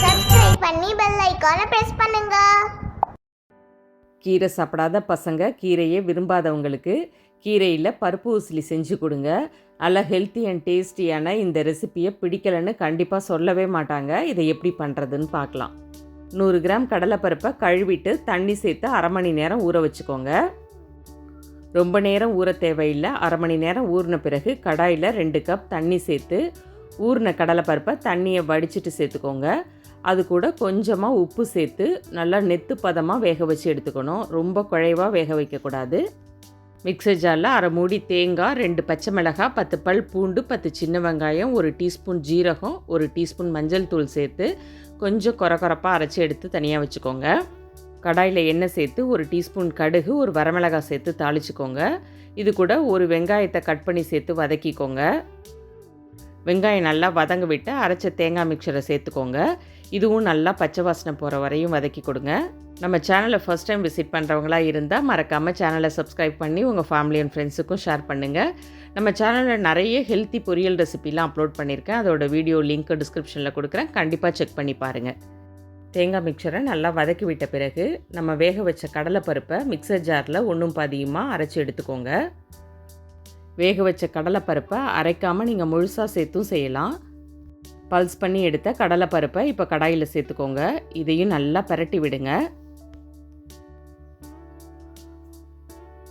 Subscribe பண்ணி bell ஐகானை press பண்ணுங்க. கீரை சாப்பிடாத பசங்க, கீரையே விரும்பாதவங்களுக்கு கீரையில் பருப்பு உசிலி செஞ்சு கொடுங்க. நல்லா ஹெல்த்தி அண்ட் டேஸ்டியான இந்த ரெசிப்பியை பிடிக்கலைன்னு கண்டிப்பாக சொல்லவே மாட்டாங்க. இதை எப்படி பண்ணுறதுன்னு பார்க்கலாம். 100 கிராம் கடலைப்பருப்பை கழுவிட்டு தண்ணி சேர்த்து அரை மணி நேரம் ஊற வச்சுக்கோங்க. ரொம்ப நேரம் ஊற தேவையில்லை. அரை மணி நேரம் ஊறின பிறகு கடாயில் 2 கப் தண்ணி சேர்த்து ஊறின கடலைப்பருப்பை தண்ணியை வடிச்சிட்டு சேர்த்துக்கோங்க. அது கூட கொஞ்சமாக உப்பு சேர்த்து நல்லா நெத்து பதமாக வேக வச்சு எடுத்துக்கணும். ரொம்ப குழைவாக வேக வைக்கக்கூடாது. மிக்சர் ஜாரில் அரை மூடி தேங்காய், 2 பச்சை மிளகாய், 10 பல் பூண்டு, 10 சின்ன வெங்காயம், 1 டீஸ்பூன் ஜீரகம், 1 டீஸ்பூன் மஞ்சள் தூள் சேர்த்து கொஞ்சம் கொரப்பாக அரைச்சி எடுத்து தனியாக வச்சுக்கோங்க. கடாயில் எண்ணெய் சேர்த்து 1 டீஸ்பூன் கடுகு, 1 வரமிளகாய் சேர்த்து தாளிச்சுக்கோங்க. இது கூட 1 வெங்காயத்தை கட் பண்ணி சேர்த்து வதக்கிக்கோங்க. வெங்காயம் நல்லா வதங்க விட்டு அரைச்ச தேங்காய் மிக்சரை சேர்த்துக்கோங்க. இதுவும் நல்லா பச்சை வாசனை போகிற வரையும் வதக்கி கொடுங்க. நம்ம சேனலை ஃபஸ்ட் டைம் விசிட் பண்ணுறவங்களா இருந்தால் மறக்காமல் சேனலை சப்ஸ்கிரைப் பண்ணி உங்கள் ஃபேமிலி அண்ட் ஃப்ரெண்ட்ஸுக்கும் ஷேர் பண்ணுங்கள். நம்ம சேனலில் நிறைய ஹெல்த்தி பொரியல் ரெசிபிலாம் அப்லோட் பண்ணியிருக்கேன். அதோட வீடியோ லிங்க் டிஸ்கிரிப்ஷனில் கொடுக்குறேன். கண்டிப்பாக செக் பண்ணி பாருங்கள். தேங்காய் மிக்சரை நல்லா வதக்கி விட்ட பிறகு நம்ம வேக வச்ச கடலைப்பருப்பை மிக்சர் ஜாரில் ஒன்றும் பாதியுமாக அரைச்சி எடுத்துக்கோங்க. வேக வச்ச கடலைப்பருப்பை அரைக்காமல் நீங்கள் முழுசாக சேர்த்தும் செய்யலாம். பல்ஸ் பண்ணி எடுத்த கடலைப்பருப்பை இப்போ கடாயில் சேர்த்துக்கோங்க. இதையும் நல்லா பரட்டி விடுங்க.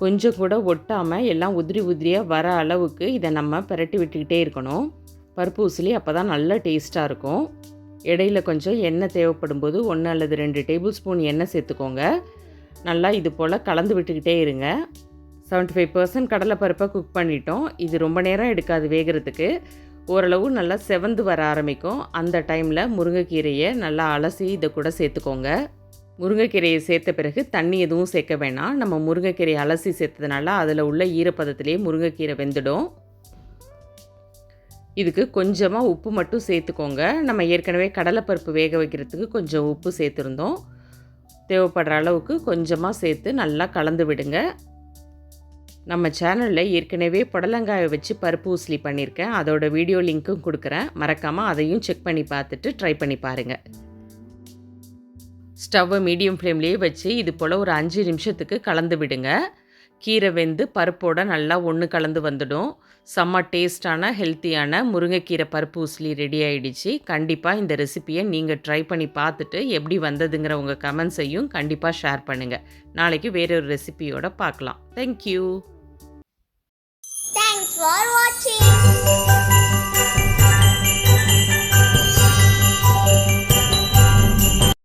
கொஞ்சம் கூட ஒட்டாமல் எல்லாம் உதிரியாக வர அளவுக்கு இதை நம்ம பரட்டி விட்டுக்கிட்டே இருக்கணும். பருப்பு உசிலி அப்போ தான் நல்ல டேஸ்ட்டாக இருக்கும். இடையில கொஞ்சம் எண்ணெய் தேவைப்படும் போது 1 அல்லது 2 டேபிள் ஸ்பூன் எண்ணெய் சேர்த்துக்கோங்க. நல்லா இது போல் கலந்து விட்டுக்கிட்டே இருங்க. 75% கடலைப்பருப்பை குக் பண்ணிட்டோம். இது ரொம்ப நேரம் எடுக்காது வேகிறதுக்கு. ஓரளவு நல்லா செவந்து வர ஆரம்பிக்கும். அந்த டைமில் முருங்கைக்கீரையை நல்லா அலசி இதை கூட சேர்த்துக்கோங்க. முருங்கைக்கீரையை சேர்த்த பிறகு தண்ணி எதுவும் சேர்க்க வேணாம். நம்ம முருங்கைக்கீரையை அலசி சேர்த்ததுனால அதில் உள்ள ஈரப்பதத்திலே முருங்கைக்கீரை வெந்துடும். இதுக்கு கொஞ்சமாக உப்பு மட்டும் சேர்த்துக்கோங்க. நம்ம ஏற்கனவே கடலைப்பருப்பு வேக வைக்கிறதுக்கு கொஞ்சம் உப்பு சேர்த்துருந்தோம். தேவைப்படுற அளவுக்கு கொஞ்சமாக சேர்த்து நல்லா கலந்து விடுங்க. நம்ம சேனலில் ஏற்கனவே புடலங்காயை வச்சு பருப்பு உசிலி பண்ணியிருக்கேன். அதோட வீடியோ லிங்க்கும் கொடுக்குறேன். மறக்காமல் அதையும் செக் பண்ணி பார்த்துட்டு ட்ரை பண்ணி பாருங்கள். ஸ்டவ்வை மீடியம் ஃப்ளேம்லேயே வச்சு இது போல் ஒரு 5 நிமிஷத்துக்கு கலந்து விடுங்க. கீரை வெந்து பருப்போடு நல்லா ஒன்று கலந்து வந்துடும். செம்ம டேஸ்டான ஹெல்த்தியான முருங்கைக்கீரை பருப்பு உசிலி ரெடி ஆகிடுச்சு. கண்டிப்பாக இந்த ரெசிப்பியை நீங்கள் ட்ரை பண்ணி பார்த்துட்டு எப்படி வந்ததுங்கிற உங்கள் கமெண்ட்ஸையும் கண்டிப்பாக ஷேர் பண்ணுங்கள். நாளைக்கு வேறொரு ரெசிபியோடு பார்க்கலாம். தேங்க்யூ. Thanks for watching.